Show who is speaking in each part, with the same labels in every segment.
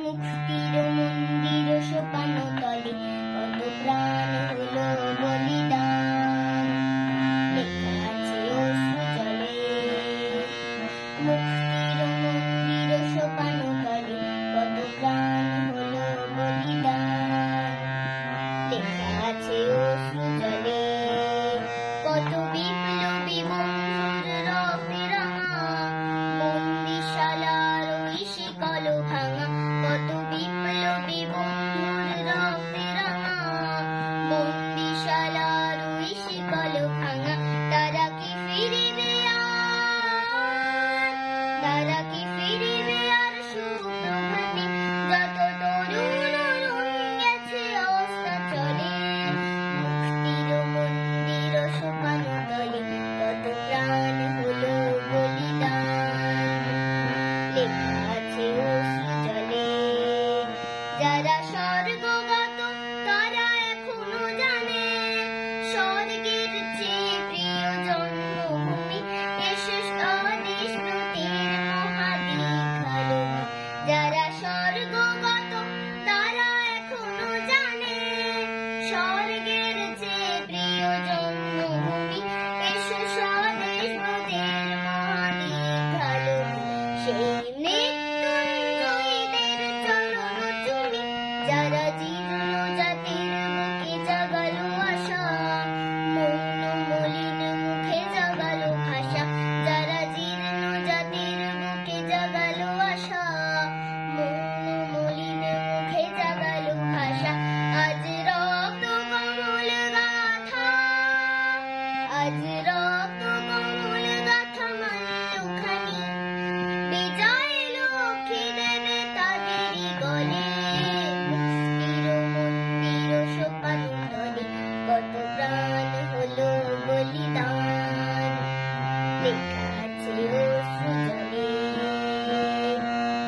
Speaker 1: মুক্তির মন্দির সোপান তলে কত প্রাণ হলো বলিদান, লেখা আছে অশ্রু জলে। মুক্তির মন্দির সোপান তলে কত প্রাণ হলো বলিদান, লেখা আছে অশ্রু জলে। কত বিপ্লবী বন্ধুর রক্তে রাঙা বন্দিশালার ওই শিকল ভাঙা, কত বিপ্লবী বন্ধুর রক্তে রাঙা বন্দিশালার ওই শিকল ভাঙা। তারা কি ফিরিবে আর, তারা কি ফিরিবে আর সুপ্রভাতে, যত তরুণ অরুণ গেছে অস্তাচলে। মুক্তির মন্দির সোপান তলে কত প্রাণ হলো বলিদান, লেখা আছে অশ্রু জলে। যারা স্বর্গগত তারা এখনো জানে স্বর্গের চেয়ে প্রিয় জন্মভূমি, এসে স্বদেশ প্রীতির মহাদীঘালো। যারা স্বর্গগত তারা এখনো জানে স্বর্গের চেয়ে প্রিয় জন্মভূমি, এসে স্বদেশ প্রীতির মহাদীঘালো। সেই মৃত্যুঞ্জয়ীদের চরণ চুমি, যারা জীর্ণ জাতির বুকে জাগালো আশা, মৌন মলিন মুখে জাগালো ভাষা। যারা জীর্ণ জাতির বুকে জাগালো আশা, মৌন মলিন মুখে জাগালো ভাষা। আজ রক্ত কমল গাথা, আজ রক্ত কমল গাথা মাল্যখানি, বিজয় লক্ষ্মী দেবে তাদেরই গলে। মুক্তির মন্দির সোপান তলে কত প্রাণ হলো বলিদান, লেখা আছে অশ্রু জলে।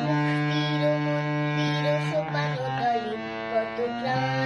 Speaker 1: মুক্তির মন্দির সোপান তলে কত প্রাণ